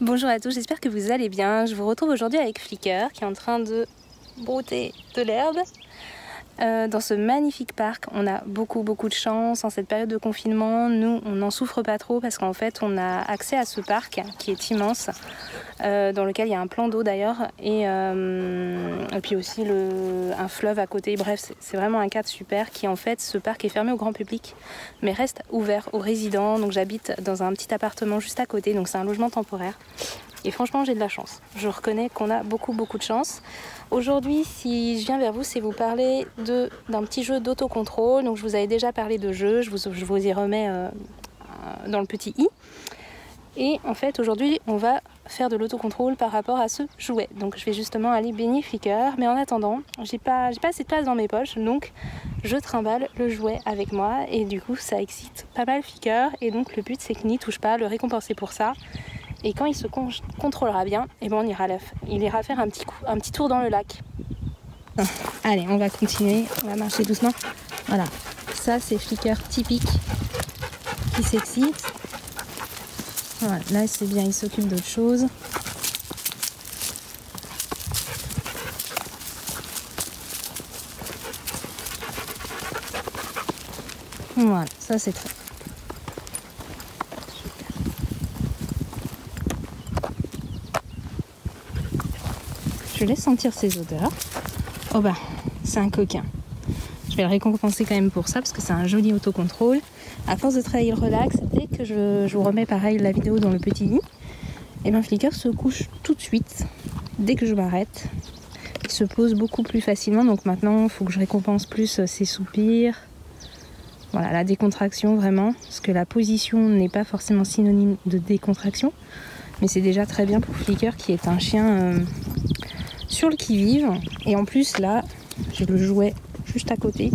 Bonjour à tous, j'espère que vous allez bien. Je vous retrouve aujourd'hui avec Flicker qui est en train de brouter de l'herbe dans ce magnifique parc. On a beaucoup de chance en cette période de confinement. Nous, on n'en souffre pas trop parce qu'en fait, on a accès à ce parc qui est immense, dans lequel il y a un plan d'eau d'ailleurs et puis aussi un fleuve à côté. Bref, c'est vraiment un cadre super qui en fait, ce parc est fermé au grand public mais reste ouvert aux résidents. Donc j'habite dans un petit appartement juste à côté, donc c'est un logement temporaire. Et franchement, j'ai de la chance. Je reconnais qu'on a beaucoup de chance. Aujourd'hui, si je viens vers vous, c'est vous parler d'un petit jeu d'autocontrôle. Donc, je vous avais déjà parlé de jeu. Je vous y remets dans le petit i. Et en fait, aujourd'hui, on va faire de l'autocontrôle par rapport à ce jouet. Donc, je vais justement aller baigner Flicker. Mais en attendant, j'ai pas assez de place dans mes poches. Donc, je trimballe le jouet avec moi. Et du coup, ça excite pas mal Flicker. Et donc, le but, c'est qu'il n'y touche pas, le récompenser pour ça. Et quand il se contrôlera bien, et ben il ira faire un petit tour dans le lac. Allez, on va continuer, on va marcher doucement. Voilà, ça c'est Flicker typique qui s'excite. Voilà, là c'est bien, il s'occupe d'autre chose. Voilà, ça c'est très. Je laisse sentir ses odeurs. Oh bah, c'est un coquin. Je vais le récompenser quand même pour ça parce que c'est un joli autocontrôle. À force de travailler le relax, dès que je vous remets pareil la vidéo dans le petit lit, et ben Flicker se couche tout de suite. Dès que je m'arrête, il se pose beaucoup plus facilement. Donc maintenant, il faut que je récompense plus ses soupirs. Voilà, la décontraction vraiment. Parce que la position n'est pas forcément synonyme de décontraction. Mais c'est déjà très bien pour Flicker qui est un chien sur le qui-vive. Et en plus là, j'ai le jouet juste à côté.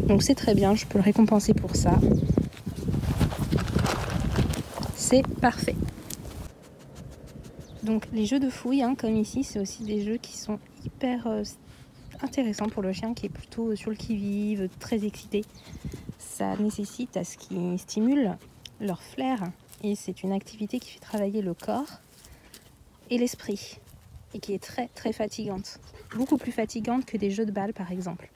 Donc c'est très bien, je peux le récompenser pour ça. C'est parfait. Donc les jeux de fouille, comme ici, c'est aussi des jeux qui sont hyper intéressants pour le chien qui est plutôt sur le qui-vive, très excité. Ça nécessite à ce qu'ils stimulent leur flair. Et c'est une activité qui fait travailler le corps et l'esprit. Et qui est très fatigante. Beaucoup plus fatigante que des jeux de balles par exemple.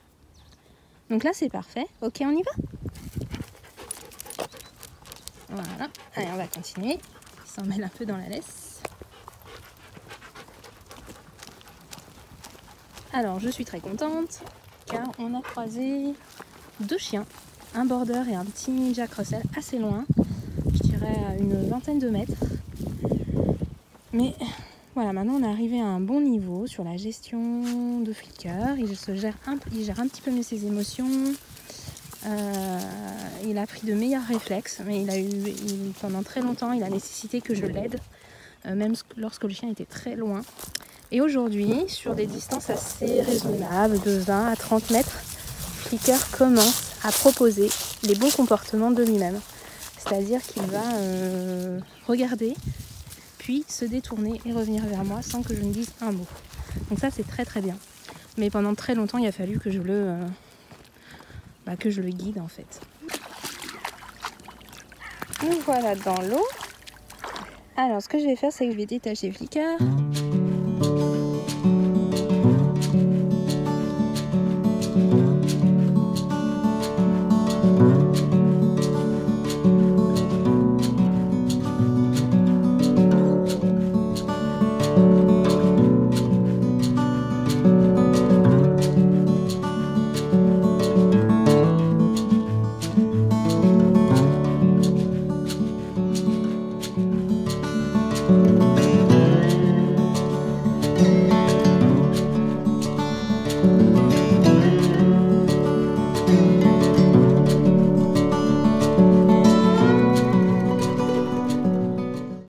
Donc là c'est parfait. Ok, on y va? Voilà. Allez, on va continuer. Il s'en mêle un peu dans la laisse. Alors je suis très contente car on a croisé deux chiens. Un border et un petit Jack Russell assez loin. Je dirais à une vingtaine de mètres. Mais voilà, maintenant on est arrivé à un bon niveau sur la gestion de Flicker. Il gère un petit peu mieux ses émotions. Il a pris de meilleurs réflexes, mais pendant très longtemps, il a nécessité que je l'aide, même lorsque le chien était très loin. Et aujourd'hui, sur des distances assez raisonnables, de 20 à 30 mètres, Flicker commence à proposer les bons comportements de lui-même. C'est-à-dire qu'il va regarder, puis se détourner et revenir vers moi sans que je ne dise un mot. Donc ça c'est très bien. Mais pendant très longtemps il a fallu que je le guide en fait. Donc voilà dans l'eau. Alors ce que je vais faire c'est que je vais détacher Flicker.